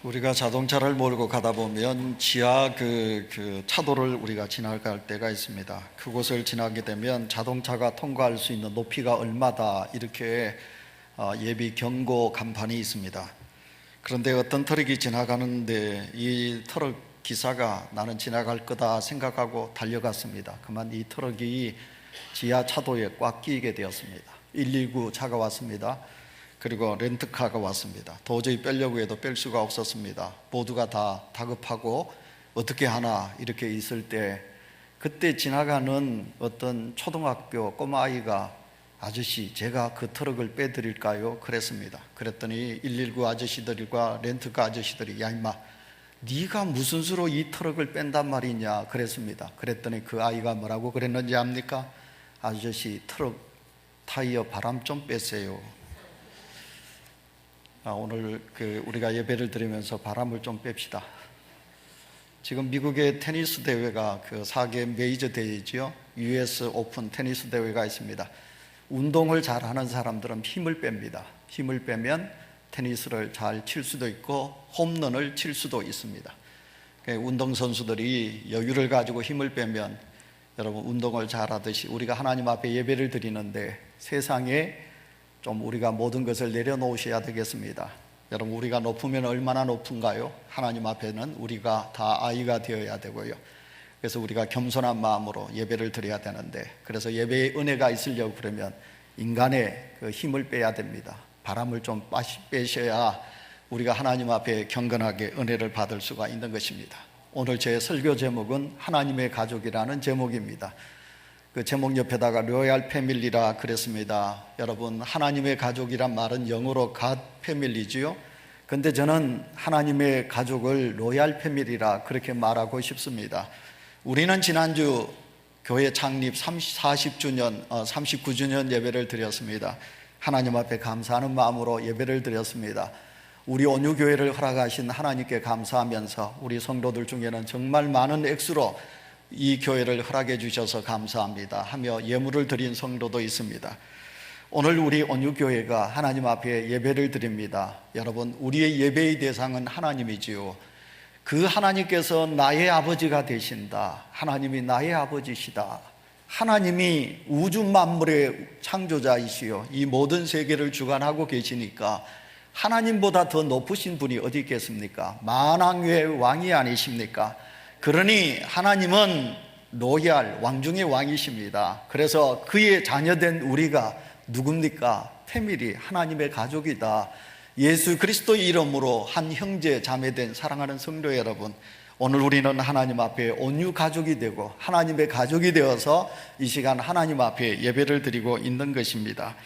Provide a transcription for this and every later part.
우리가 자동차를 몰고 가다 보면 지하 차도를 우리가 지나갈 때가 있습니다. 그곳을 지나게 되면 자동차가 통과할 수 있는 높이가 얼마다 이렇게 예비 경고 간판이 있습니다. 그런데 어떤 트럭이 지나가는데 이 트럭 기사가 나는 지나갈 거다 생각하고 달려갔습니다. 그만 이 트럭이 지하 차도에 꽉 끼게 되었습니다. 119 차가 왔습니다. 그리고 렌트카가 왔습니다. 도저히 빼려고 해도 뺄 수가 없었습니다. 모두가 다 다급하고 어떻게 하나 이렇게 있을 때, 그때 지나가는 어떤 초등학교 꼬마아이가 아저씨, 제가 그 트럭을 빼드릴까요? 그랬습니다. 그랬더니 119 아저씨들과 렌트카 아저씨들이 야 임마, 네가 무슨 수로 이 트럭을 뺀단 말이냐 그랬습니다. 그랬더니 그 아이가 뭐라고 그랬는지 압니까? 아저씨, 트럭 타이어 바람 좀 빼세요. 오늘 우리가 예배를 드리면서 바람을 좀 뺍시다. 지금 미국의 테니스 대회가 4개 메이저 대회지요. US 오픈 테니스 대회가 있습니다. 운동을 잘하는 사람들은 힘을 뺍니다. 힘을 빼면 테니스를 잘 칠 수도 있고 홈런을 칠 수도 있습니다. 운동선수들이 여유를 가지고 힘을 빼면, 여러분 운동을 잘하듯이 우리가 하나님 앞에 예배를 드리는데 세상에 좀 우리가 모든 것을 내려놓으셔야 되겠습니다. 여러분 우리가 높으면 얼마나 높은가요? 하나님 앞에는 우리가 다 아이가 되어야 되고요. 그래서 우리가 겸손한 마음으로 예배를 드려야 되는데, 그래서 예배의 은혜가 있으려고 그러면 인간의 힘을 빼야 됩니다. 바람을 좀 빼셔야 우리가 하나님 앞에 경건하게 은혜를 받을 수가 있는 것입니다. 오늘 제 설교 제목은 하나님의 가족이라는 제목입니다. 그 제목 옆에다가 로얄 패밀리라 그랬습니다. 여러분 하나님의 가족이란 말은 영어로 God 패밀리지요. 근데 저는 하나님의 가족을 로얄 패밀리라 그렇게 말하고 싶습니다. 우리는 지난주 교회 창립 40주년, 39주년 예배를 드렸습니다. 하나님 앞에 감사하는 마음으로 예배를 드렸습니다. 우리 온유교회를 허락하신 하나님께 감사하면서 우리 성도들 중에는 정말 많은 액수로 이 교회를 허락해 주셔서 감사합니다 하며 예물을 드린 성도도 있습니다. 오늘 우리 온유교회가 하나님 앞에 예배를 드립니다. 여러분 우리의 예배의 대상은 하나님이지요. 그 하나님께서 나의 아버지가 되신다. 하나님이 나의 아버지시다. 하나님이 우주 만물의 창조자이시요 이 모든 세계를 주관하고 계시니까 하나님보다 더 높으신 분이 어디 있겠습니까? 만왕의 왕이 아니십니까? 그러니 하나님은 로얄, 왕중의 왕이십니다. 그래서 그의 자녀된 우리가 누굽니까? 패밀리, 하나님의 가족이다. 예수 그리스도의 이름으로 한 형제 자매된 사랑하는 성도 여러분, 오늘 우리는 하나님 앞에 온유 가족이 되고 하나님의 가족이 되어서 이 시간 하나님 앞에 예배를 드리고 있는 것입니다.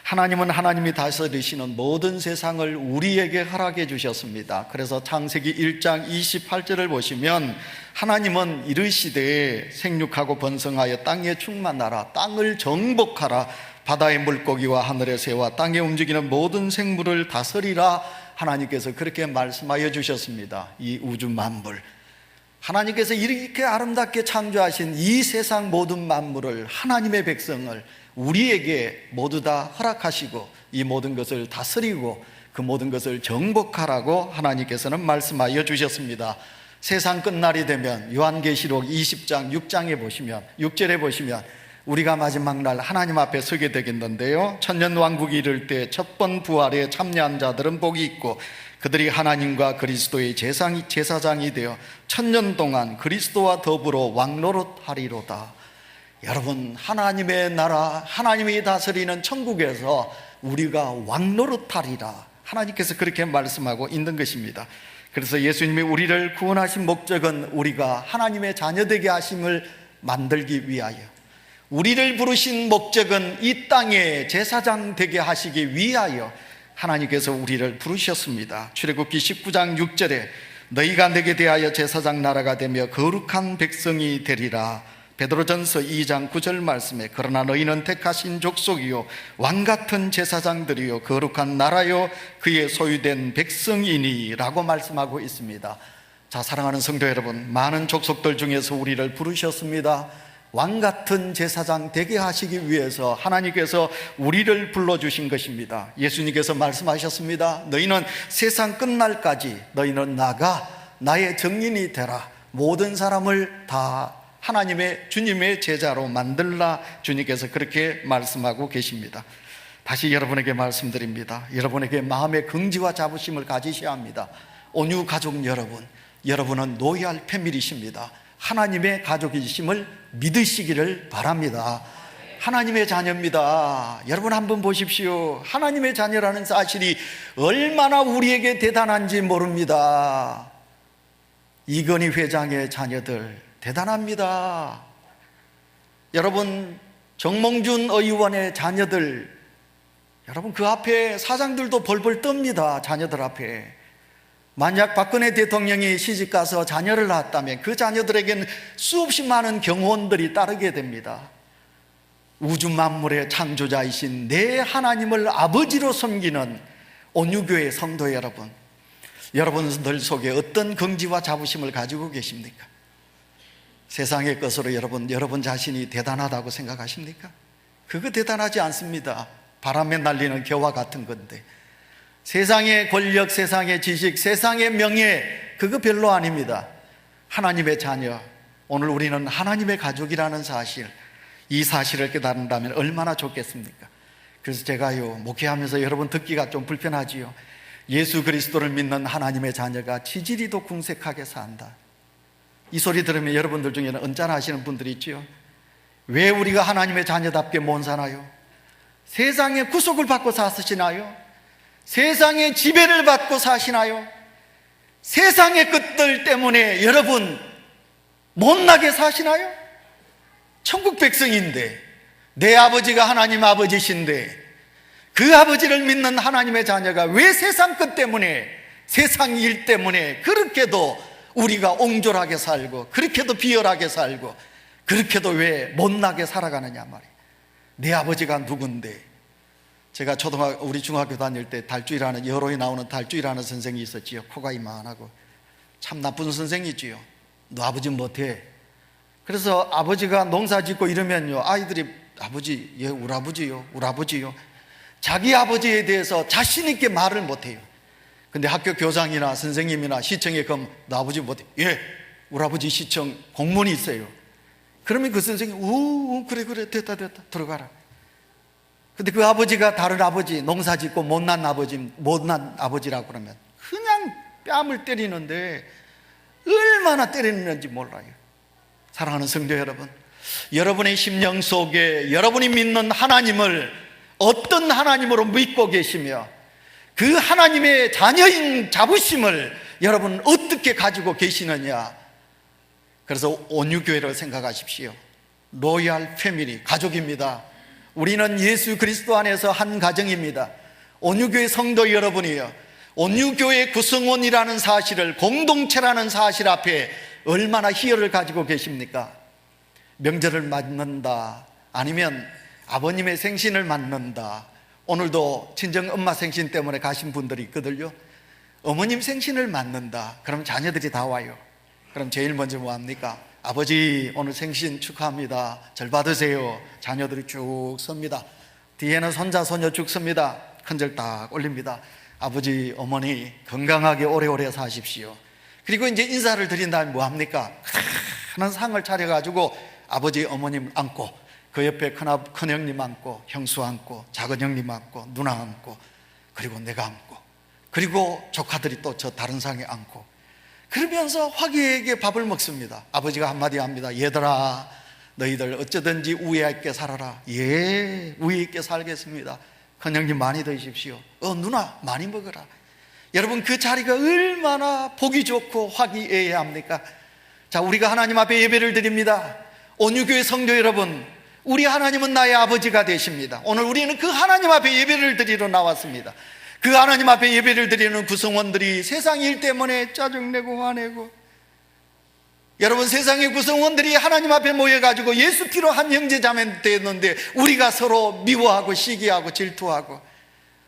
하나님은 하나님이 다스리시는 모든 세상을 우리에게 허락해 주셨습니다. 그래서 창세기 1장 28절을 보시면 하나님은 이르시되 생육하고 번성하여 땅에 충만하라, 땅을 정복하라, 바다의 물고기와 하늘의 새와 땅에 움직이는 모든 생물을 다스리라. 하나님께서 그렇게 말씀하여 주셨습니다. 이 우주 만물, 하나님께서 이렇게 아름답게 창조하신 이 세상 모든 만물을, 하나님의 백성을 우리에게 모두 다 허락하시고 이 모든 것을 다스리고 그 모든 것을 정복하라고 하나님께서는 말씀하여 주셨습니다. 세상 끝날이 되면 요한계시록 20장 6장에 보시면 6절에 보시면 우리가 마지막 날 하나님 앞에 서게 되겠는데요, 천년왕국이 이를 때 첫 번 부활에 참여한 자들은 복이 있고 그들이 하나님과 그리스도의 제사장이 되어 천년 동안 그리스도와 더불어 왕노릇하리로다. 여러분 하나님의 나라, 하나님이 다스리는 천국에서 우리가 왕노릇하리라. 하나님께서 그렇게 말씀하고 있는 것입니다. 그래서 예수님이 우리를 구원하신 목적은 우리가 하나님의 자녀되게 하심을 만들기 위하여, 우리를 부르신 목적은 이 땅에 제사장 되게 하시기 위하여 하나님께서 우리를 부르셨습니다. 출애굽기 19장 6절에 너희가 내게 대하여 제사장 나라가 되며 거룩한 백성이 되리라. 베드로전서 2장 9절 말씀에 그러나 너희는 택하신 족속이요 왕같은 제사장들이요 거룩한 나라요 그의 소유된 백성이니 라고 말씀하고 있습니다. 자, 사랑하는 성도 여러분, 많은 족속들 중에서 우리를 부르셨습니다. 왕 같은 제사장 되게 하시기 위해서 하나님께서 우리를 불러주신 것입니다. 예수님께서 말씀하셨습니다. 너희는 세상 끝날까지 너희는 나가 나의 증인이 되라. 모든 사람을 다 하나님의 주님의 제자로 만들라. 주님께서 그렇게 말씀하고 계십니다. 다시 여러분에게 말씀드립니다. 여러분에게 마음의 긍지와 자부심을 가지셔야 합니다. 온유 가족 여러분, 여러분은 로얄 패밀리십니다. 하나님의 가족이심을 믿으시기를 바랍니다. 하나님의 자녀입니다. 여러분 한번 보십시오. 하나님의 자녀라는 사실이 얼마나 우리에게 대단한지 모릅니다. 이건희 회장의 자녀들 대단합니다. 여러분, 정몽준 의원의 자녀들, 여러분 그 앞에 사장들도 벌벌 떱니다. 자녀들 앞에. 만약 박근혜 대통령이 시집가서 자녀를 낳았다면 그 자녀들에게는 수없이 많은 경호원들이 따르게 됩니다. 우주 만물의 창조자이신 내 하나님을 아버지로 섬기는 온유교회 성도 여러분, 여러분들 속에 어떤 긍지와 자부심을 가지고 계십니까? 세상의 것으로 여러분 자신이 대단하다고 생각하십니까? 그거 대단하지 않습니다. 바람에 날리는 겨와 같은 건데, 세상의 권력, 세상의 지식, 세상의 명예, 그거 별로 아닙니다. 하나님의 자녀, 오늘 우리는 하나님의 가족이라는 사실, 이 사실을 깨닫는다면 얼마나 좋겠습니까? 그래서 제가요, 목회하면서 여러분 듣기가 좀 불편하지요. 예수 그리스도를 믿는 하나님의 자녀가 지지리도 궁색하게 산다. 이 소리 들으면 여러분들 중에는 언짢아하시는 분들이 있지요. 왜 우리가 하나님의 자녀답게 못 사나요? 세상의 구속을 받고 사시나요? 세상의 지배를 받고 사시나요? 세상의 것들 때문에 여러분 못나게 사시나요? 천국 백성인데, 내 아버지가 하나님 아버지신데, 그 아버지를 믿는 하나님의 자녀가 왜 세상 것 때문에, 세상 일 때문에 그렇게도 우리가 옹졸하게 살고, 그렇게도 비열하게 살고, 그렇게도 왜 못나게 살아가느냐 말이에요. 내 아버지가 누군데? 제가 우리 중학교 다닐 때 달주이라는, 여로에 나오는 달주이라는 선생이 있었지요. 코가 이만하고 참 나쁜 선생이지요. 너 아버지 못해. 그래서 아버지가 농사 짓고 이러면요, 아이들이 아버지, 예, 우리 아버지요, 우리 아버지요. 자기 아버지에 대해서 자신 있게 말을 못해요. 근데 학교 교장이나 선생님이나 시청에 가면 너 아버지 못해. 예, 우리 아버지 시청 공문이 있어요. 그러면 그 선생님, 그래 됐다 들어가라. 근데 그 아버지가 다른 아버지, 농사 짓고 못난 아버지라고 그러면 그냥 뺨을 때리는데 얼마나 때리는지 몰라요. 사랑하는 성도 여러분, 여러분의 심령 속에 여러분이 믿는 하나님을 어떤 하나님으로 믿고 계시며 그 하나님의 자녀인 자부심을 여러분 어떻게 가지고 계시느냐. 그래서 온유교회를 생각하십시오. 로얄 패밀리, 가족입니다. 우리는 예수 그리스도 안에서 한 가정입니다. 온유교회 성도 여러분이요, 온유교회 구성원이라는 사실을, 공동체라는 사실 앞에 얼마나 희열을 가지고 계십니까? 명절을 맞는다, 아니면 아버님의 생신을 맞는다. 오늘도 친정 엄마 생신 때문에 가신 분들이 있거든요. 어머님 생신을 맞는다. 그럼 자녀들이 다 와요. 그럼 제일 먼저 뭐 합니까? 아버지 오늘 생신 축하합니다, 절 받으세요. 자녀들이 쭉 섭니다. 뒤에는 손자 손녀 쭉 섭니다. 큰절 딱 올립니다. 아버지 어머니 건강하게 오래오래 사십시오. 그리고 이제 인사를 드린 다음에 뭐 합니까? 큰 상을 차려가지고 아버지 어머님 안고, 그 옆에 큰형님 안고, 형수 안고, 작은 형님 안고, 누나 안고, 그리고 내가 안고, 그리고 조카들이 또 저 다른 상에 안고, 그러면서 화기애애하게 밥을 먹습니다. 아버지가 한마디 합니다. 얘들아, 너희들 어쩌든지 우애 있게 살아라. 예, 우애 있게 살겠습니다. 큰형님 많이 드십시오. 누나 많이 먹어라. 여러분, 그 자리가 얼마나 보기 좋고 화기애애합니까? 자, 우리가 하나님 앞에 예배를 드립니다. 온유교회 성도 여러분, 우리 하나님은 나의 아버지가 되십니다. 오늘 우리는 그 하나님 앞에 예배를 드리러 나왔습니다. 그 하나님 앞에 예배를 드리는 구성원들이 세상 일 때문에 짜증내고 화내고, 여러분, 세상의 구성원들이 하나님 앞에 모여가지고 예수 피로 한 형제 자매 되었는데 우리가 서로 미워하고 시기하고 질투하고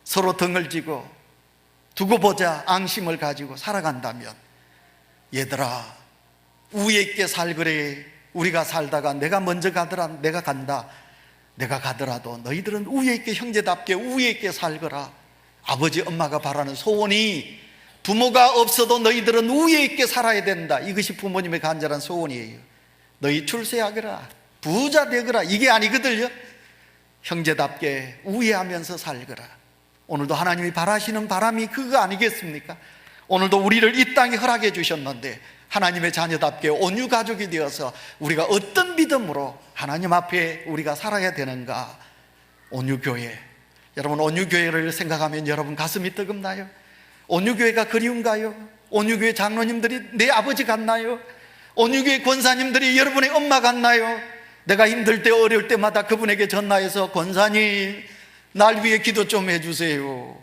서로 등을 지고 두고 보자 앙심을 가지고 살아간다면, 얘들아 우애 있게 살그래, 우리가 살다가 내가 먼저 가더라, 내가 간다, 내가 가더라도 너희들은 우애 있게, 형제답게 우애 있게 살거라. 아버지 엄마가 바라는 소원이 부모가 없어도 너희들은 우애 있게 살아야 된다. 이것이 부모님의 간절한 소원이에요. 너희 출세하거라, 부자 되거라, 이게 아니거든요. 형제답게 우애하면서 살거라. 오늘도 하나님이 바라시는 바람이 그거 아니겠습니까? 오늘도 우리를 이 땅에 허락해 주셨는데 하나님의 자녀답게 온유 가족이 되어서 우리가 어떤 믿음으로 하나님 앞에 우리가 살아야 되는가? 온유교회. 여러분, 온유교회를 생각하면 여러분 가슴이 뜨겁나요? 온유교회가 그리운가요? 온유교회 장로님들이 내 아버지 같나요? 온유교회 권사님들이 여러분의 엄마 같나요? 내가 힘들 때, 어려울 때마다 그분에게 전화해서 권사님, 날 위해 기도 좀 해주세요.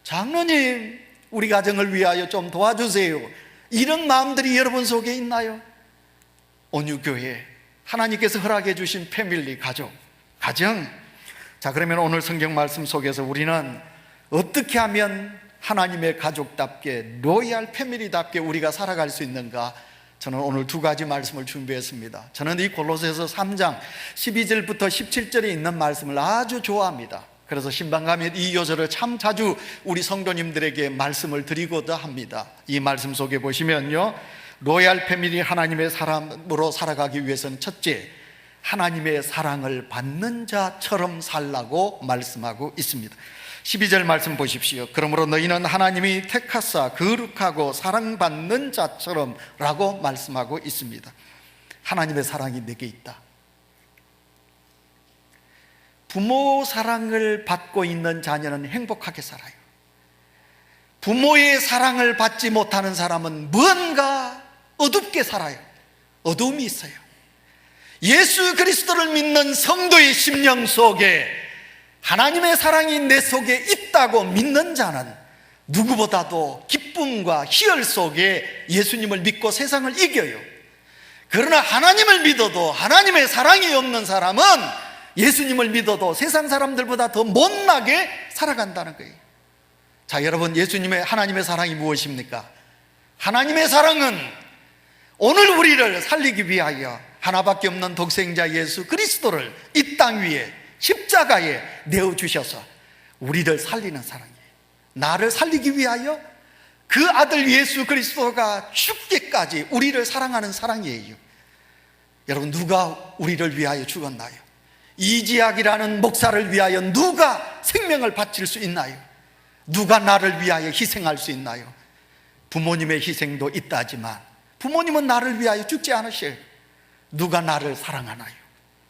장로님, 우리 가정을 위하여 좀 도와주세요. 이런 마음들이 여러분 속에 있나요? 온유교회, 하나님께서 허락해 주신 패밀리, 가정. 자, 그러면 오늘 성경 말씀 속에서 우리는 어떻게 하면 하나님의 가족답게, 로얄 패밀리답게 우리가 살아갈 수 있는가? 저는 오늘 두 가지 말씀을 준비했습니다. 저는 이 골로새서 3장 12절부터 17절에 있는 말씀을 아주 좋아합니다. 그래서 신방 가면 이 요절을 참 자주 우리 성도님들에게 말씀을 드리고자 합니다. 이 말씀 속에 보시면요, 로얄 패밀리 하나님의 사람으로 살아가기 위해서는 첫째, 하나님의 사랑을 받는 자처럼 살라고 말씀하고 있습니다. 12절 말씀 보십시오. 그러므로 너희는 하나님이 택하사 거룩하고 사랑받는 자처럼 라고 말씀하고 있습니다. 하나님의 사랑이 내게 있다. 부모 사랑을 받고 있는 자녀는 행복하게 살아요. 부모의 사랑을 받지 못하는 사람은 무언가 어둡게 살아요. 어두움이 있어요. 예수 그리스도를 믿는 성도의 심령 속에 하나님의 사랑이 내 속에 있다고 믿는 자는 누구보다도 기쁨과 희열 속에 예수님을 믿고 세상을 이겨요. 그러나 하나님을 믿어도 하나님의 사랑이 없는 사람은 예수님을 믿어도 세상 사람들보다 더 못나게 살아간다는 거예요. 자, 여러분, 예수님의 하나님의 사랑이 무엇입니까? 하나님의 사랑은 오늘 우리를 살리기 위하여 하나밖에 없는 독생자 예수 그리스도를 이 땅 위에 십자가에 내어주셔서 우리를 살리는 사랑이에요. 나를 살리기 위하여 그 아들 예수 그리스도가 죽기까지 우리를 사랑하는 사랑이에요. 여러분, 누가 우리를 위하여 죽었나요? 이지학이라는 목사를 위하여 누가 생명을 바칠 수 있나요? 누가 나를 위하여 희생할 수 있나요? 부모님의 희생도 있다지만 부모님은 나를 위하여 죽지 않으셔요. 누가 나를 사랑하나요?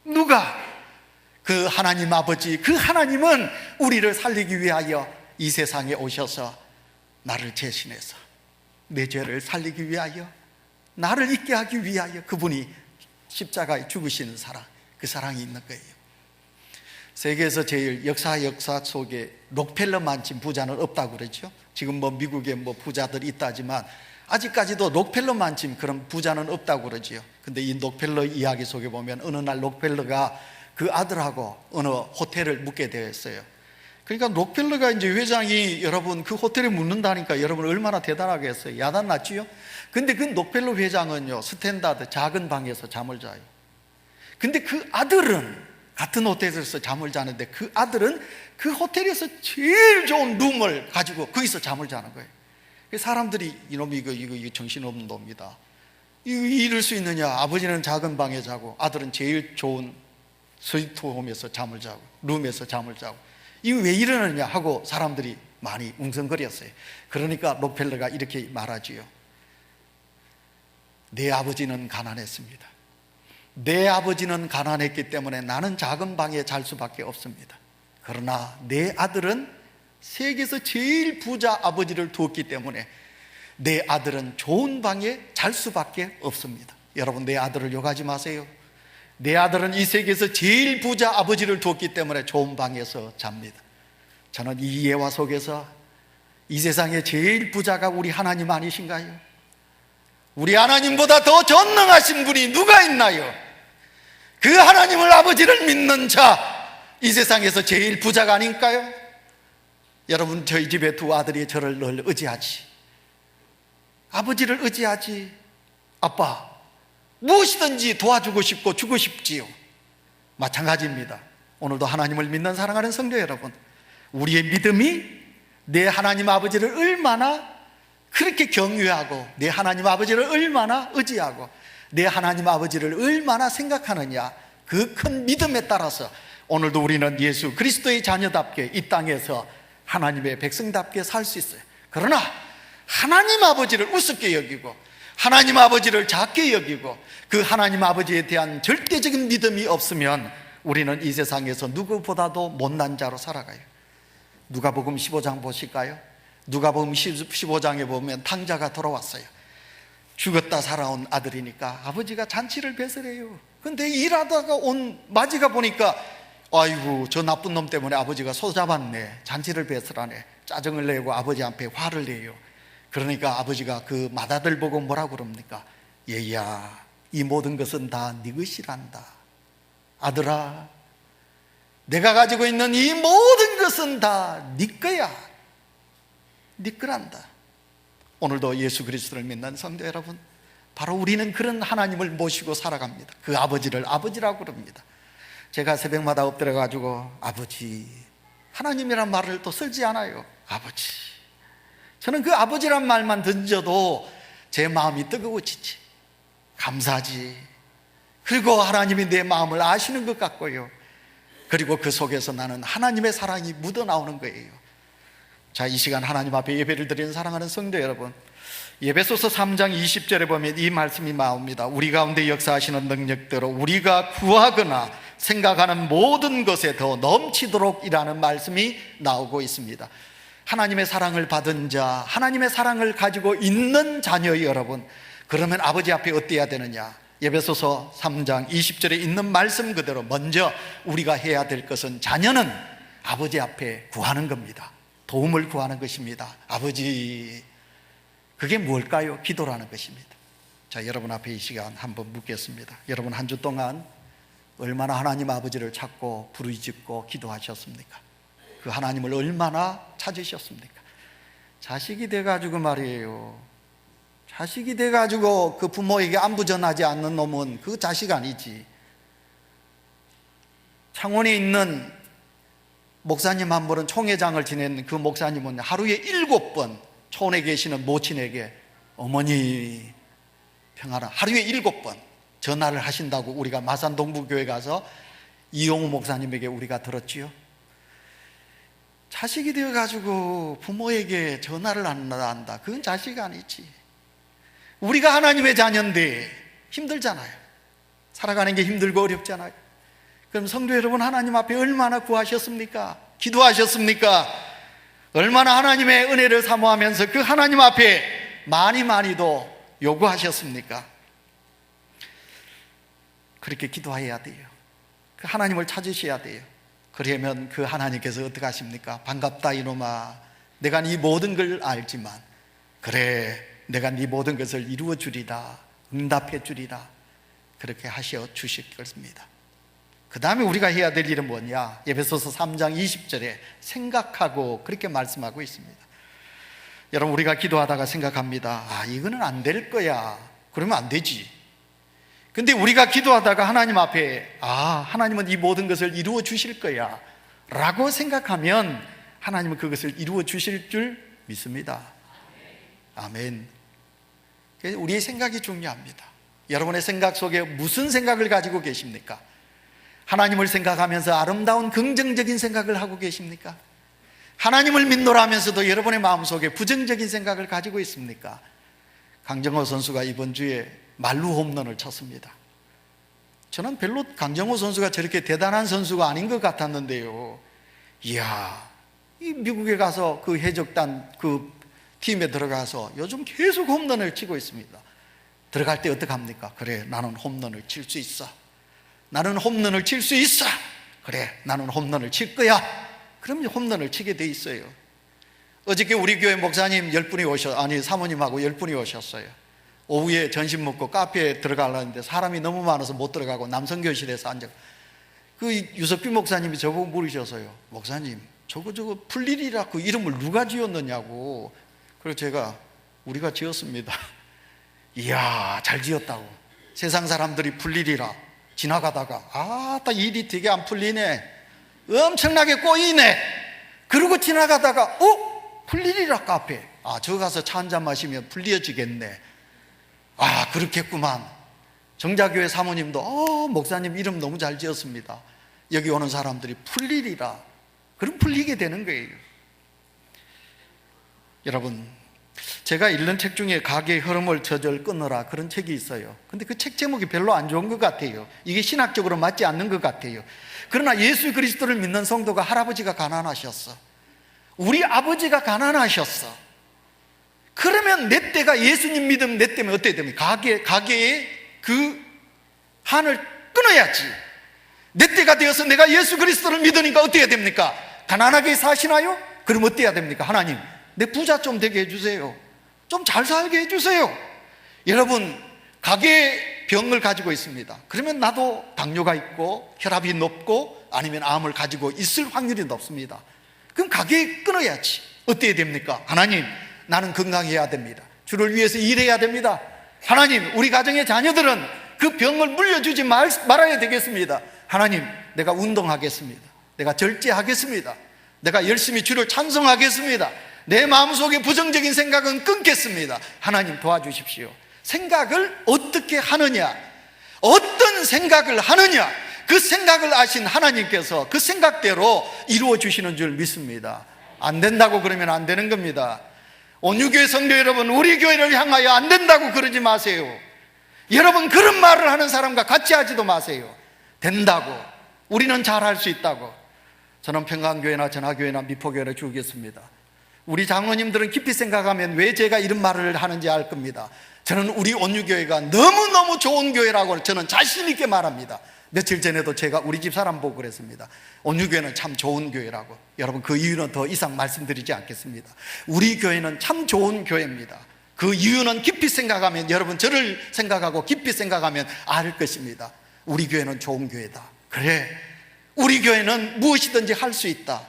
누가? 그 하나님 아버지, 그 하나님은 우리를 살리기 위하여 이 세상에 오셔서 나를 대신해서 내 죄를 살리기 위하여, 나를 잊게 하기 위하여 그분이 십자가에 죽으시는 사랑, 그 사랑이 있는 거예요. 세계에서 제일 역사 속에 록펠러만큼 부자는 없다고 그러죠. 지금 뭐 미국에 뭐 부자들이 있다지만 아직까지도 록펠러만큼 그런 부자는 없다고 그러지요. 근데 이 록펠러 이야기 속에 보면 어느 날 록펠러가 그 아들하고 어느 호텔을 묵게 되었어요. 그러니까 록펠러가 이제 회장이 여러분 그 호텔에 묵는다니까 여러분 얼마나 대단하겠어요. 야단 났지요. 근데 그 록펠러 회장은요, 스탠다드 작은 방에서 잠을 자요. 근데 그 아들은 같은 호텔에서 잠을 자는데 그 아들은 그 호텔에서 제일 좋은 룸을 가지고 거기서 잠을 자는 거예요. 사람들이 이놈이 이거 정신없는 놈이다, 이럴 수 있느냐, 아버지는 작은 방에 자고 아들은 제일 좋은 스위트홈에서 잠을 자고 룸에서 잠을 자고 이거 왜 이러느냐 하고 사람들이 많이 웅성거렸어요. 그러니까 록펠러가 이렇게 말하지요. 내 아버지는 가난했습니다. 내 아버지는 가난했기 때문에 나는 작은 방에 잘 수밖에 없습니다. 그러나 내 아들은 세계에서 제일 부자 아버지를 두었기 때문에 내 아들은 좋은 방에 잘 수밖에 없습니다. 여러분, 내 아들을 욕하지 마세요. 내 아들은 이 세계에서 제일 부자 아버지를 두었기 때문에 좋은 방에서 잡니다. 저는 이 예화 속에서 이 세상에 제일 부자가 우리 하나님 아니신가요? 우리 하나님보다 더 전능하신 분이 누가 있나요? 그 하나님을, 아버지를 믿는 자, 이 세상에서 제일 부자가 아닌가요? 여러분, 저희 집에 두 아들이 저를 늘 의지하지, 아버지를 의지하지. 아빠, 무엇이든지 도와주고 싶고 주고 싶지요. 마찬가지입니다. 오늘도 하나님을 믿는 사랑하는 성도 여러분, 우리의 믿음이 내 하나님 아버지를 얼마나 그렇게 경외하고 내 하나님 아버지를 얼마나 의지하고 내 하나님 아버지를 얼마나 생각하느냐, 그 큰 믿음에 따라서 오늘도 우리는 예수 그리스도의 자녀답게 이 땅에서 하나님의 백성답게 살 수 있어요. 그러나 하나님 아버지를 우습게 여기고 하나님 아버지를 작게 여기고 그 하나님 아버지에 대한 절대적인 믿음이 없으면 우리는 이 세상에서 누구보다도 못난 자로 살아가요. 누가복음 15장 보실까요? 누가복음 15장에 보면 탕자가 돌아왔어요. 죽었다 살아온 아들이니까 아버지가 잔치를 배설해요. 근데 일하다가 온 마지가 보니까 아이고, 저 나쁜 놈 때문에 아버지가 소잡았네, 잔치를 배설하네, 짜증을 내고 아버지 앞에 화를 내요. 그러니까 아버지가 그 맏아들 보고 뭐라고 그럽니까? 얘야, 이 모든 것은 다 네 것이란다. 아들아, 내가 가지고 있는 이 모든 것은 다 네 거야. 네 거란다. 오늘도 예수 그리스도를 믿는 성도 여러분, 바로 우리는 그런 하나님을 모시고 살아갑니다. 그 아버지를 아버지라고 그럽니다. 제가 새벽마다 엎드려 가지고 아버지, 하나님이란 말을 또 쓰지 않아요. 아버지. 저는 그 아버지란 말만 던져도 제 마음이 뜨거워지지, 감사하지. 그리고 하나님이 내 마음을 아시는 것 같고요, 그리고 그 속에서 나는 하나님의 사랑이 묻어나오는 거예요. 자, 이 시간 하나님 앞에 예배를 드리는 사랑하는 성도 여러분, 에베소서 3장 20절에 보면 이 말씀이 나옵니다. 우리 가운데 역사하시는 능력대로 우리가 구하거나 생각하는 모든 것에 더 넘치도록 이라는 말씀이 나오고 있습니다. 하나님의 사랑을 받은 자, 하나님의 사랑을 가지고 있는 자녀 여러분, 그러면 아버지 앞에 어때야 되느냐? 에베소서 3장 20절에 있는 말씀 그대로 먼저 우리가 해야 될 것은, 자녀는 아버지 앞에 구하는 겁니다. 도움을 구하는 것입니다. 아버지, 그게 뭘까요? 기도라는 것입니다. 자, 여러분 앞에 이 시간 한번 묻겠습니다. 여러분 한 주 동안 얼마나 하나님 아버지를 찾고 부르짖고 기도하셨습니까? 그 하나님을 얼마나 찾으셨습니까? 자식이 돼가지고 말이에요, 자식이 돼가지고 그 부모에게 안부 전하지 않는 놈은 그 자식 아니지. 창원에 있는 목사님 한 분은, 총회장을 지낸 그 목사님은 하루에 7번 촌에 계시는 모친에게 어머니 평안하, 하루에 7번 전화를 하신다고 우리가 마산 동부교회 가서 이용우 목사님에게 우리가 들었지요. 자식이 되어가지고 부모에게 전화를 안 한다, 그건 자식 아니지. 우리가 하나님의 자녀인데 힘들잖아요. 살아가는 게 힘들고 어렵잖아요. 그럼 성도 여러분, 하나님 앞에 얼마나 구하셨습니까? 기도하셨습니까? 얼마나 하나님의 은혜를 사모하면서 그 하나님 앞에 많이도 요구하셨습니까? 그렇게 기도해야 돼요. 그 하나님을 찾으셔야 돼요. 그러면 그 하나님께서 어떻게 하십니까? 반갑다 이놈아, 내가 네 모든 걸 알지만 그래, 내가 네 모든 것을 이루어 주리라, 응답해 주리라, 그렇게 하셔 주실 것입니다. 그 다음에 우리가 해야 될 일은 뭐냐? 에베소서 3장 20절에 생각하고 그렇게 말씀하고 있습니다. 여러분, 우리가 기도하다가 생각합니다. 아, 이거는 안 될 거야. 그러면 안 되지. 근데 우리가 기도하다가 하나님 앞에, 아, 하나님은 이 모든 것을 이루어 주실 거야 라고 생각하면 하나님은 그것을 이루어 주실 줄 믿습니다. 아멘. 우리의 생각이 중요합니다. 여러분의 생각 속에 무슨 생각을 가지고 계십니까? 하나님을 생각하면서 아름다운 긍정적인 생각을 하고 계십니까? 하나님을 믿노라 하면서도 여러분의 마음속에 부정적인 생각을 가지고 있습니까? 강정호 선수가 이번 주에 말루 홈런을 쳤습니다. 저는 별로 강정호 선수가 저렇게 대단한 선수가 아닌 것 같았는데요, 이야, 이 미국에 가서 그 해적단 그 팀에 들어가서 요즘 계속 홈런을 치고 있습니다. 들어갈 때 어떡합니까? 그래, 나는 홈런을 칠 수 있어. 나는 홈런을 칠 수 있어. 그래, 나는 홈런을 칠 거야. 그러면 홈런을 치게 돼 있어요. 어저께 우리 교회 목사님 10분이 사모님하고 10분이 오셨어요. 오후에 점심 먹고 카페에 들어가려는데 사람이 너무 많아서 못 들어가고 남성교실에서 앉아. 그 유석빈 목사님이 저보고 물으셨어요. 목사님, 저거 풀릴이라 그 이름을 누가 지었느냐고. 그래서 제가 우리가 지었습니다. 이야, 잘 지었다고. 세상 사람들이 풀리리라 지나가다가 딱 일이 되게 안 풀리네, 엄청나게 꼬이네, 그러고 지나가다가 풀리리라 카페, 저거 가서 차 한잔 마시면 풀려지겠네, 그렇겠구만. 정자교회 사모님도 목사님 이름 너무 잘 지었습니다. 여기 오는 사람들이 풀리리라, 그럼 풀리게 되는 거예요. 여러분, 제가 읽는 책 중에 가게의 흐름을 저절 끊어라, 그런 책이 있어요. 근데 그 책 제목이 별로 안 좋은 것 같아요. 이게 신학적으로 맞지 않는 것 같아요. 그러나 예수 그리스도를 믿는 성도가, 할아버지가 가난하셨어, 우리 아버지가 가난하셨어. 그러면 내 때가, 예수님 믿으면 내 때면 어떻게 됩니까? 가게의 그 한을 끊어야지. 내 때가 되어서 내가 예수 그리스도를 믿으니까 어떻게 됩니까? 가난하게 사시나요? 그럼 어떻게 해야 됩니까? 하나님, 내 부자 좀 되게 해주세요. 좀 잘 살게 해주세요. 여러분, 가게의 병을 가지고 있습니다. 그러면 나도 당뇨가 있고 혈압이 높고 아니면 암을 가지고 있을 확률이 높습니다. 그럼 가게 끊어야지. 어떻게 됩니까? 하나님, 나는 건강해야 됩니다. 주를 위해서 일해야 됩니다. 하나님, 우리 가정의 자녀들은 그 병을 물려주지 말아야 되겠습니다. 하나님, 내가 운동하겠습니다. 내가 절제하겠습니다. 내가 열심히 주를 찬송하겠습니다. 내 마음속에 부정적인 생각은 끊겠습니다. 하나님, 도와주십시오. 생각을 어떻게 하느냐, 어떤 생각을 하느냐, 그 생각을 아신 하나님께서 그 생각대로 이루어 주시는 줄 믿습니다. 안 된다고 그러면 안 되는 겁니다. 온유교회 성도 여러분, 우리 교회를 향하여 안 된다고 그러지 마세요. 여러분, 그런 말을 하는 사람과 같이 하지도 마세요. 된다고, 우리는 잘할 수 있다고. 저는 평강교회나 전화교회나 미포교회를 주겠습니다. 우리 장로님들은 깊이 생각하면 왜 제가 이런 말을 하는지 알 겁니다. 저는 우리 온유교회가 너무너무 좋은 교회라고 저는 자신 있게 말합니다. 며칠 전에도 제가 우리 집 사람 보고 그랬습니다. 온유교회는 참 좋은 교회라고. 여러분, 그 이유는 더 이상 말씀드리지 않겠습니다. 우리 교회는 참 좋은 교회입니다. 그 이유는 깊이 생각하면, 여러분 저를 생각하고 깊이 생각하면 알 것입니다. 우리 교회는 좋은 교회다. 그래, 우리 교회는 무엇이든지 할 수 있다.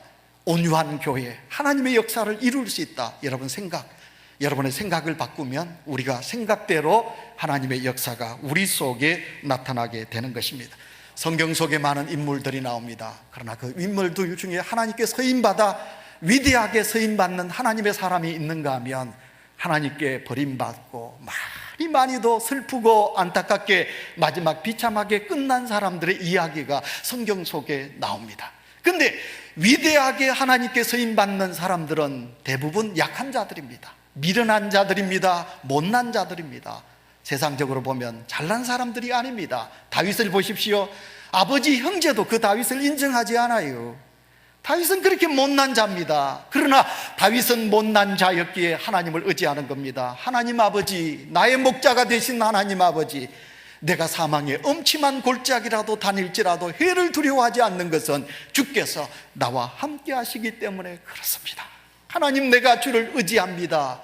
온유한 교회, 하나님의 역사를 이룰 수 있다. 여러분의 생각을 바꾸면 우리가 생각대로 하나님의 역사가 우리 속에 나타나게 되는 것입니다. 성경 속에 많은 인물들이 나옵니다. 그러나 그 인물들 중에 하나님께 서임받아 위대하게 서임받는 하나님의 사람이 있는가 하면, 하나님께 버림받고 많이도 슬프고 안타깝게 마지막 비참하게 끝난 사람들의 이야기가 성경 속에 나옵니다. 근데 위대하게 하나님께 서임받는 사람들은 대부분 약한 자들입니다. 미련한 자들입니다. 못난 자들입니다. 세상적으로 보면 잘난 사람들이 아닙니다. 다윗을 보십시오. 아버지 형제도 그 다윗을 인정하지 않아요. 다윗은 그렇게 못난 자입니다. 그러나 다윗은 못난 자였기에 하나님을 의지하는 겁니다. 하나님 아버지, 나의 목자가 되신 하나님 아버지, 내가 사망의 엄침한 골짜기라도 다닐지라도 해를 두려워하지 않는 것은 주께서 나와 함께 하시기 때문에 그렇습니다. 하나님, 내가 주를 의지합니다.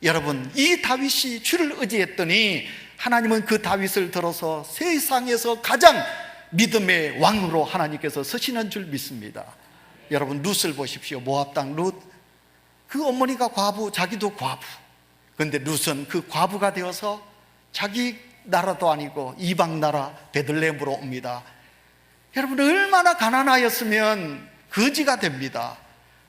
여러분, 이 다윗이 주를 의지했더니 하나님은 그 다윗을 들어서 세상에서 가장 믿음의 왕으로 하나님께서 서시는 줄 믿습니다. 여러분, 룻을 보십시오. 모압 땅 룻, 그 어머니가 과부, 자기도 과부. 그런데 룻은 그 과부가 되어서 자기 나라도 아니고 이방 나라 베들레헴으로 옵니다. 여러분, 얼마나 가난하였으면 거지가 됩니다.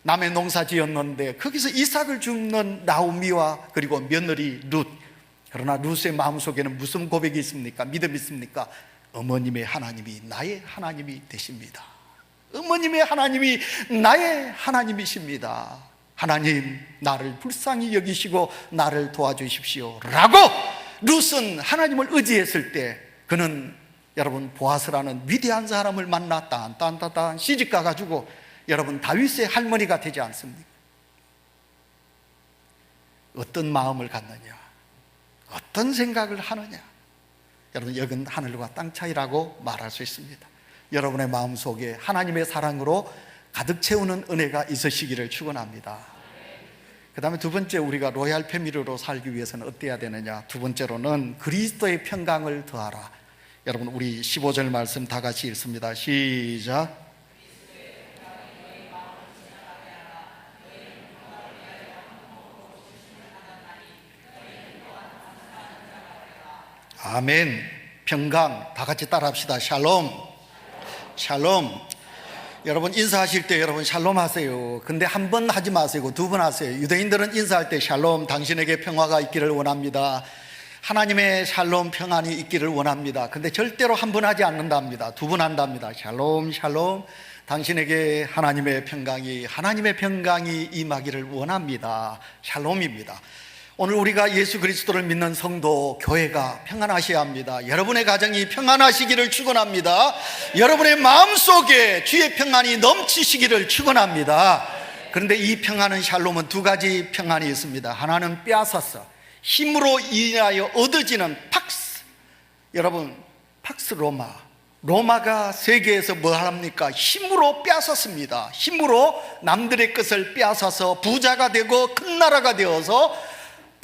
남의 농사 지었는데 거기서 이삭을 줍는 나오미와 그리고 며느리 룻. 그러나 룻의 마음속에는 무슨 고백이 있습니까? 믿음이 있습니까? 어머님의 하나님이 나의 하나님이 되십니다. 어머님의 하나님이 나의 하나님이십니다. 하나님, 나를 불쌍히 여기시고 나를 도와주십시오 라고 룻은 하나님을 의지했을 때, 그는 여러분 보아스라는 위대한 사람을 만나 딴딴딴 시집가 가지고 여러분 다윗의 할머니가 되지 않습니까? 어떤 마음을 갖느냐, 어떤 생각을 하느냐. 여러분, 여긴 하늘과 땅 차이라고 말할 수 있습니다. 여러분의 마음속에 하나님의 사랑으로 가득 채우는 은혜가 있으시기를 축원합니다. 그 다음에 두 번째, 우리가 로얄 패밀리로 살기 위해서는 어때야 되느냐. 두 번째로는 그리스도의 평강을 더하라. 여러분, 우리 15절 말씀 다 같이 읽습니다. 시작. 아멘. 평강. 다 같이 따라합시다. 샬롬. 샬롬. 여러분 인사하실 때 여러분 샬롬 하세요. 근데 한 번 하지 마세요. 두 번 하세요. 유대인들은 인사할 때 샬롬, 당신에게 평화가 있기를 원합니다. 하나님의 샬롬, 평안이 있기를 원합니다. 근데 절대로 한 번 하지 않는답니다. 두 번 한답니다. 샬롬, 샬롬, 당신에게 하나님의 평강이 임하기를 원합니다. 샬롬입니다. 오늘 우리가 예수 그리스도를 믿는 성도, 교회가 평안하셔야 합니다. 여러분의 가정이 평안하시기를 축원합니다. 여러분의 마음속에 주의 평안이 넘치시기를 축원합니다. 그런데 이 평안은, 샬롬은 두 가지 평안이 있습니다. 하나는 빼앗아서 힘으로 인하여 얻어지는 팍스. 여러분, 팍스 로마가 세계에서 뭐 합니까? 힘으로 빼앗았습니다. 힘으로 남들의 것을 빼앗아서 부자가 되고 큰 나라가 되어서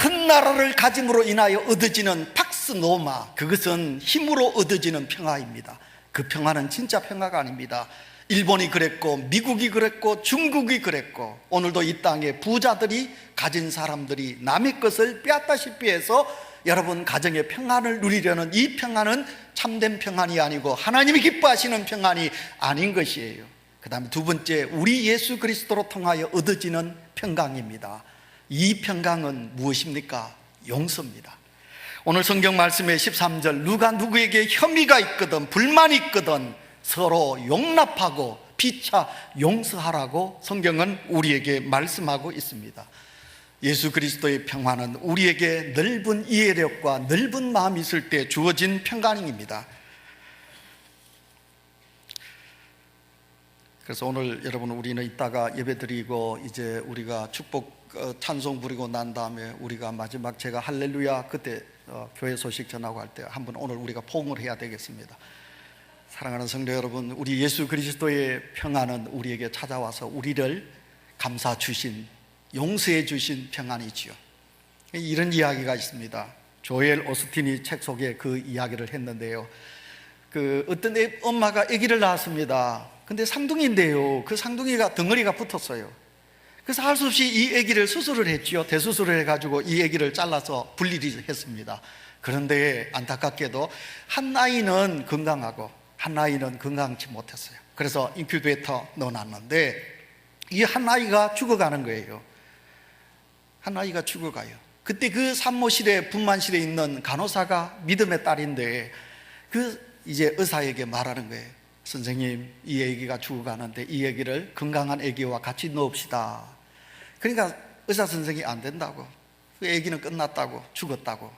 큰 나라를 가짐으로 인하여 얻어지는 팍스 노마, 그것은 힘으로 얻어지는 평화입니다. 그 평화는 진짜 평화가 아닙니다. 일본이 그랬고, 미국이 그랬고, 중국이 그랬고, 오늘도 이 땅에 부자들이, 가진 사람들이 남의 것을 빼앗다시피 해서 여러분 가정의 평안을 누리려는 이 평안은 참된 평안이 아니고 하나님이 기뻐하시는 평안이 아닌 것이에요. 그 다음에 두 번째, 우리 예수 그리스도로 통하여 얻어지는 평강입니다. 이 평강은 무엇입니까? 용서입니다. 오늘 성경 말씀의 13절, 누가 누구에게 혐의가 있거든 불만이 있거든 서로 용납하고 피차 용서하라고 성경은 우리에게 말씀하고 있습니다. 예수 그리스도의 평화는 우리에게 넓은 이해력과 넓은 마음이 있을 때 주어진 평강입니다. 그래서 오늘 여러분 우리는 이따가 예배드리고 이제 우리가 축복 찬송 부리고 난 다음에 우리가 마지막 제가 할렐루야 그때 교회 소식 전하고 할 때 한번 오늘 우리가 포옹을 해야 되겠습니다. 사랑하는 성도 여러분, 우리 예수 그리스도의 평안은 우리에게 찾아와서 우리를 감싸 주신, 용서해 주신 평안이지요. 이런 이야기가 있습니다. 조엘 오스틴이 책 속에 그 이야기를 했는데요. 어떤 엄마가 아기를 낳았습니다. 근데 쌍둥이인데요, 그 쌍둥이가 덩어리가 붙었어요. 그래서 할 수 없이 이 아기를 수술을 했죠. 대수술을 해가지고 이 아기를 잘라서 분리를 했습니다. 그런데 안타깝게도 한 아이는 건강하고 한 아이는 건강치 못했어요. 그래서 인큐베이터 넣어놨는데 이 한 아이가 죽어가는 거예요. 한 아이가 죽어가요. 그때 그 산모실에, 분만실에 있는 간호사가 믿음의 딸인데 이제 의사에게 말하는 거예요. 선생님, 이 아기가 죽어가는데 이 아기를 건강한 아기와 같이 넣읍시다. 그러니까 의사 선생이 안 된다고, 그 아기는 끝났다고, 죽었다고,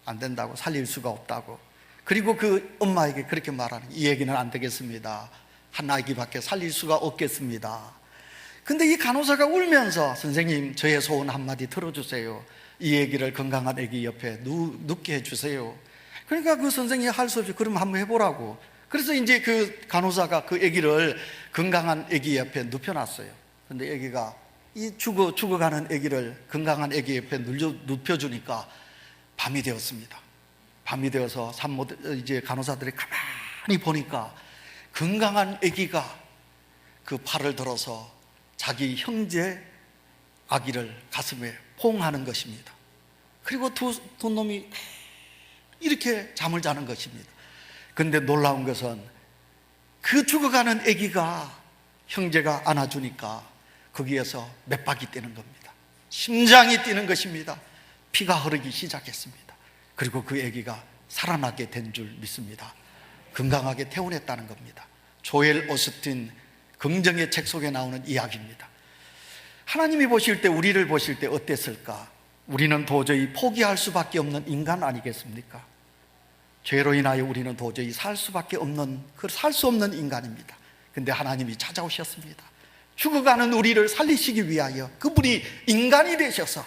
안 된다고, 살릴 수가 없다고. 그리고 그 엄마에게 그렇게 말하는, 이 아기는 안 되겠습니다. 한 아기밖에 살릴 수가 없겠습니다. 근데 이 간호사가 울면서, 선생님 저의 소원 한마디 들어주세요. 이 아기를 건강한 아기 옆에 눕게 해주세요. 그러니까 그 선생이 할 수 없이 그럼 한번 해보라고. 그래서 이제 그 간호사가 그 아기를 건강한 아기 옆에 눕혀놨어요. 근데 아기가 이 죽어가는 아기를 건강한 아기 옆에 눕혀주니까 밤이 되었습니다. 밤이 되어서 이제 간호사들이 가만히 보니까 건강한 아기가 그 팔을 들어서 자기 형제 아기를 가슴에 포옹하는 것입니다. 그리고 두 놈이 이렇게 잠을 자는 것입니다. 근데 놀라운 것은 그 죽어가는 아기가 형제가 안아주니까 거기에서 맥박이 뛰는 겁니다. 심장이 뛰는 것입니다. 피가 흐르기 시작했습니다. 그리고 그 아기가 살아나게 된 줄 믿습니다. 건강하게 태어났다는 겁니다. 조엘 오스틴 긍정의 책 속에 나오는 이야기입니다. 하나님이 보실 때, 우리를 보실 때 어땠을까? 우리는 도저히 포기할 수밖에 없는 인간 아니겠습니까? 죄로 인하여 우리는 도저히 살 수 없는 인간입니다. 근데 하나님이 찾아오셨습니다. 죽어가는 우리를 살리시기 위하여 그분이 인간이 되셔서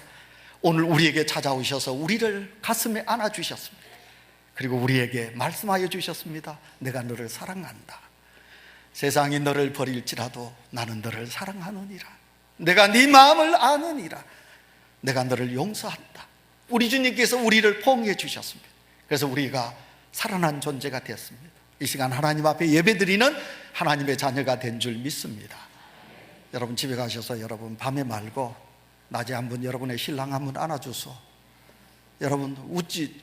오늘 우리에게 찾아오셔서 우리를 가슴에 안아주셨습니다. 그리고 우리에게 말씀하여 주셨습니다. 내가 너를 사랑한다. 세상이 너를 버릴지라도 나는 너를 사랑하느니라. 내가 네 마음을 아느니라. 내가 너를 용서한다. 우리 주님께서 우리를 포옹해 주셨습니다. 그래서 우리가 살아난 존재가 되었습니다. 이 시간 하나님 앞에 예배드리는 하나님의 자녀가 된 줄 믿습니다. 여러분 집에 가셔서 여러분 밤에 말고 낮에 한번 여러분의 신랑 한번 안아줘서 여러분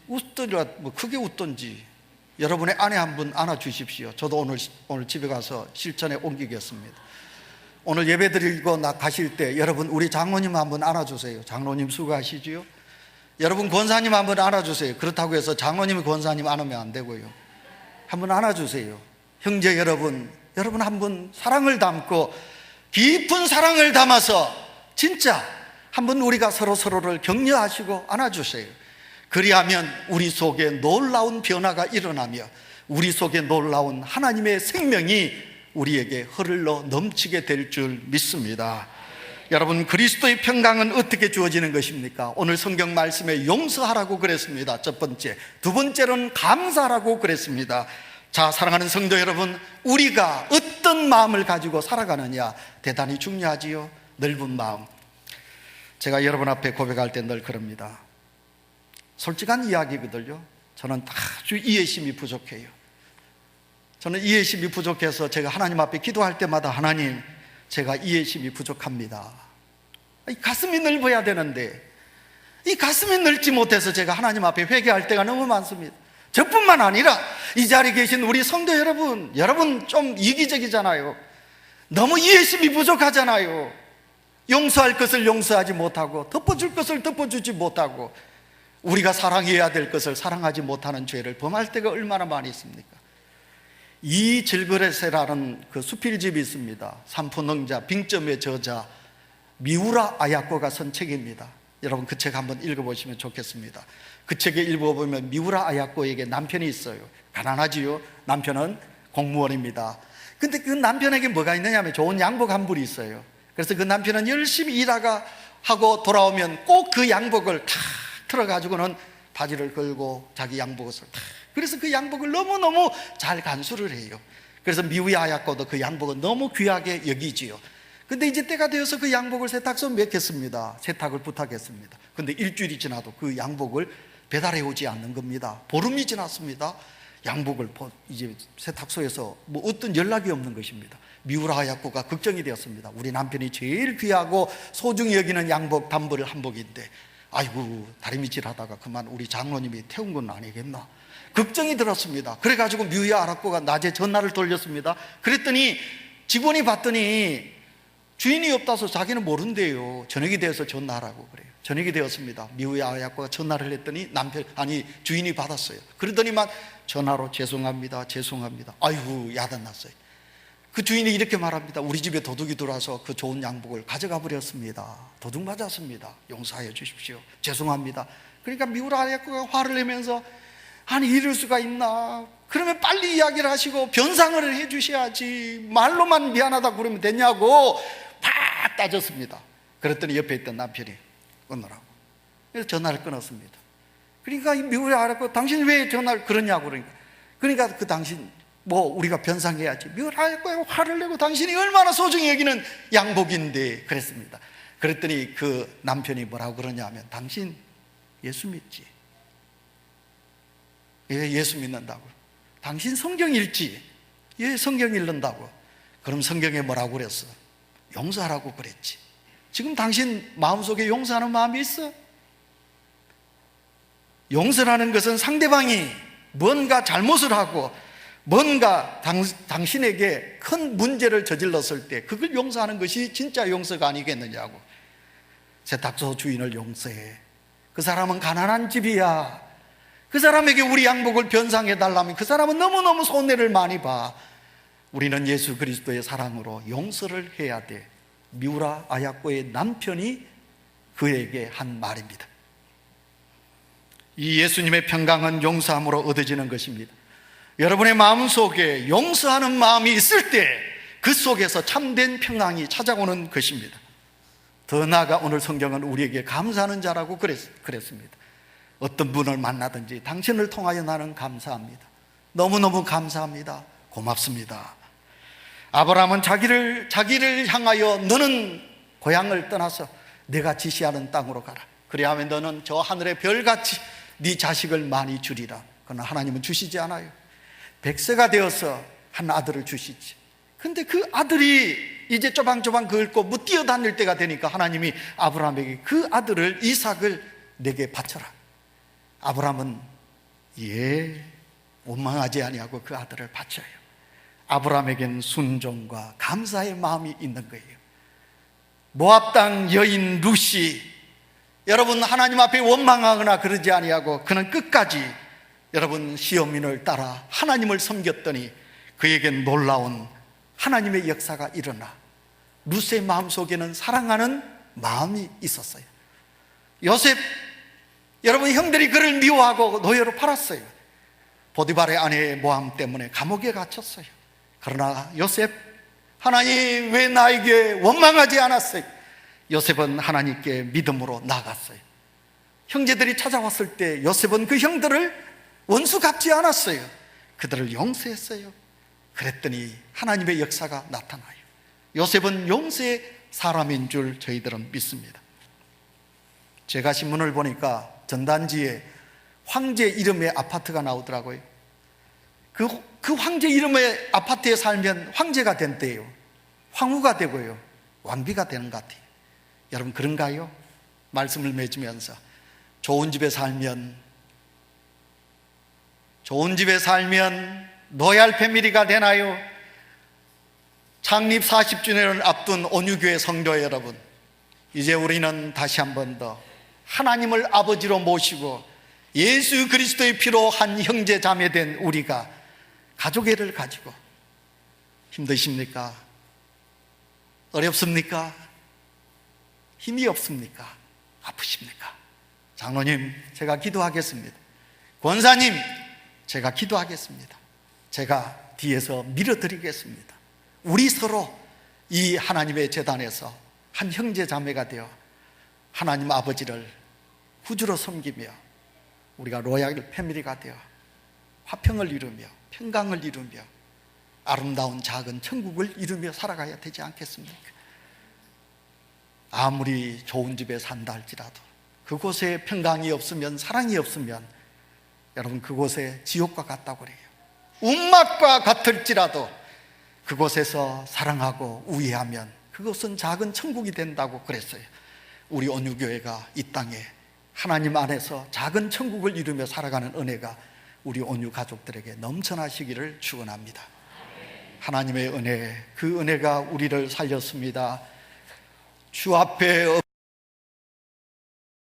웃더라, 뭐 크게 웃던지 여러분의 아내 한 분 안아주십시오. 저도 오늘 집에 가서 실천에 옮기겠습니다. 오늘 예배 드리고 가실 때 여러분 우리 장로님 한 분 안아주세요. 장로님 수고하시지요. 여러분 권사님 한 분 안아주세요. 그렇다고 해서 장로님이 권사님 안으면 안 되고요. 한 분 안아주세요. 형제 여러분 한 분 사랑을 담고 깊은 사랑을 담아서 진짜 한 번 우리가 서로를 격려하시고 안아주세요. 그리하면 우리 속에 놀라운 변화가 일어나며 우리 속에 놀라운 하나님의 생명이 우리에게 흐르러 넘치게 될 줄 믿습니다. 여러분, 그리스도의 평강은 어떻게 주어지는 것입니까? 오늘 성경 말씀에 용서하라고 그랬습니다. 첫 번째. 두 번째로는 감사하라고 그랬습니다. 자, 사랑하는 성도 여러분, 우리가 어떤 마음을 가지고 살아가느냐 대단히 중요하지요. 넓은 마음. 제가 여러분 앞에 고백할 때 늘 그럽니다. 솔직한 이야기거든요. 저는 아주 이해심이 부족해요. 저는 이해심이 부족해서 제가 하나님 앞에 기도할 때마다 하나님, 제가 이해심이 부족합니다. 이 가슴이 넓어야 되는데 이 가슴이 넓지 못해서 제가 하나님 앞에 회개할 때가 너무 많습니다. 저뿐만 아니라 이 자리에 계신 우리 성도 여러분 좀 이기적이잖아요. 너무 이해심이 부족하잖아요. 용서할 것을 용서하지 못하고 덮어줄 것을 덮어주지 못하고 우리가 사랑해야 될 것을 사랑하지 못하는 죄를 범할 때가 얼마나 많이 있습니까? 이 질그레세라는 그 수필집이 있습니다. 삼포능자, 빙점의 저자 미우라 아야코가 쓴 책입니다. 여러분 그 책 한번 읽어보시면 좋겠습니다. 그 책에 읽어보면 미우라 아야코에게 남편이 있어요. 가난하지요. 남편은 공무원입니다. 근데 그 남편에게 뭐가 있느냐면 좋은 양복 한 벌이 있어요. 그래서 그 남편은 열심히 일하고 하고 돌아오면 꼭 그 양복을 탁 틀어가지고는 바지를 걸고 자기 양복을 탁, 그래서 그 양복을 너무너무 잘 간수를 해요. 그래서 미우야 아야코도 그 양복을 너무 귀하게 여기지요. 근데 이제 때가 되어서 그 양복을 세탁소에 맡겼습니다. 세탁을 부탁했습니다. 근데 일주일이 지나도 그 양복을 배달해 오지 않는 겁니다. 보름이 지났습니다. 양복을 이제 세탁소에서 뭐 어떤 연락이 없는 것입니다. 미우라 아야코가 걱정이 되었습니다. 우리 남편이 제일 귀하고 소중히 여기는 양복, 단벌 한복인데 아이고 다리미질하다가 그만 우리 장로님이 태운 건 아니겠나 걱정이 들었습니다. 그래가지고 미우야 아야코가 낮에 전화를 돌렸습니다. 그랬더니 직원이 봤더니 주인이 없다서 자기는 모른대요. 저녁이 되어서 전화하라고 그래요. 저녁이 되었습니다. 미우야 아야코가 전화를 했더니 주인이 받았어요. 그러더니만 전화로 죄송합니다. 아이고 야단났어요. 그 주인이 이렇게 말합니다. 우리 집에 도둑이 들어와서 그 좋은 양복을 가져가 버렸습니다. 도둑 맞았습니다. 용서해 주십시오. 죄송합니다. 그러니까 미우라 아야코가 화를 내면서 아니 이럴 수가 있나, 그러면 빨리 이야기를 하시고 변상을 해 주셔야지 말로만 미안하다고 그러면 되냐고 팍 따졌습니다. 그랬더니 옆에 있던 남편이 끊으라고, 그래서 전화를 끊었습니다. 그러니까 미우라 아야코 당신이 왜 전화를 그러냐고 그러니까 그 당신 우리가 변상해야지. 미우라 아야코가 화를 내고 당신이 얼마나 소중히 여기는 양복인데 그랬습니다. 그랬더니 그 남편이 뭐라고 그러냐면 당신 예수 믿지? 예, 예수 믿는다고. 당신 성경 읽지? 예, 성경 읽는다고. 그럼 성경에 뭐라고 그랬어? 용서하라고 그랬지. 지금 당신 마음속에 용서하는 마음이 있어? 용서라는 것은 상대방이 뭔가 잘못을 하고 뭔가 당신에게 큰 문제를 저질렀을 때 그걸 용서하는 것이 진짜 용서가 아니겠느냐고. 세탁소 주인을 용서해. 그 사람은 가난한 집이야. 그 사람에게 우리 양복을 변상해 달라면 그 사람은 너무너무 손해를 많이 봐. 우리는 예수 그리스도의 사랑으로 용서를 해야 돼. 미우라 아야코의 남편이 그에게 한 말입니다. 이 예수님의 평강은 용서함으로 얻어지는 것입니다. 여러분의 마음속에 용서하는 마음이 있을 때 그 속에서 참된 평강이 찾아오는 것입니다. 더 나아가 오늘 성경은 우리에게 감사하는 자라고 그랬습니다. 어떤 분을 만나든지 당신을 통하여 나는 감사합니다. 너무너무 감사합니다. 고맙습니다. 아브라함은 자기를 향하여 너는 고향을 떠나서 내가 지시하는 땅으로 가라. 그리하면 너는 저 하늘의 별같이 네 자식을 많이 주리라. 그러나 하나님은 주시지 않아요. 100세가 되어서 한 아들을 주시지. 근데 그 아들이 이제 쪼방쪼방 긁고 뭐 뛰어다닐 때가 되니까 하나님이 아브라함에게 그 아들을 이삭을 내게 바쳐라. 아브라함은 예 원망하지 아니하고 그 아들을 바쳐요. 아브라함에겐 순종과 감사의 마음이 있는 거예요. 모압 땅 여인 룻이, 여러분, 하나님 앞에 원망하거나 그러지 아니하고 그는 끝까지 여러분 시어민을 따라 하나님을 섬겼더니 그에겐 놀라운 하나님의 역사가 일어나 룻의 마음속에는 사랑하는 마음이 있었어요. 요셉, 여러분, 형들이 그를 미워하고 노예로 팔았어요. 보디발의 아내 모함 때문에 감옥에 갇혔어요. 그러나 요셉, 하나님 왜 나에게 원망하지 않았어요? 요셉은 하나님께 믿음으로 나아갔어요. 형제들이 찾아왔을 때 요셉은 그 형들을 원수 갚지 않았어요. 그들을 용서했어요. 그랬더니 하나님의 역사가 나타나요. 요셉은 용서의 사람인 줄 저희들은 믿습니다. 제가 신문을 보니까 전단지에 황제 이름의 아파트가 나오더라고요. 그 황제 이름의 아파트에 살면 황제가 된대요. 황후가 되고요, 왕비가 되는 것 같아요. 여러분, 그런가요? 말씀을 맺으면서 좋은 집에 살면 로얄 패밀리가 되나요? 창립 40주년을 앞둔 온유교회 성도 여러분, 이제 우리는 다시 한 번 더 하나님을 아버지로 모시고 예수 그리스도의 피로 한 형제 자매 된 우리가 가족애를 가지고, 힘드십니까? 어렵습니까? 힘이 없습니까? 아프십니까? 장로님, 제가 기도하겠습니다. 권사님, 제가 기도하겠습니다. 제가 뒤에서 밀어드리겠습니다. 우리 서로 이 하나님의 제단에서 한 형제 자매가 되어 하나님 아버지를 구주로 섬기며 우리가 로얄 패밀리가 되어 화평을 이루며 평강을 이루며 아름다운 작은 천국을 이루며 살아가야 되지 않겠습니까? 아무리 좋은 집에 산다 할지라도 그곳에 평강이 없으면, 사랑이 없으면 여러분, 그곳에 지옥과 같다고 그래요. 운막과 같을지라도 그곳에서 사랑하고 우애하면 그것은 작은 천국이 된다고 그랬어요. 우리 온유교회가 이 땅에 하나님 안에서 작은 천국을 이루며 살아가는 은혜가 우리 온유 가족들에게 넘쳐나시기를 축원합니다. 하나님의 은혜, 그 은혜가 우리를 살렸습니다. 주 앞에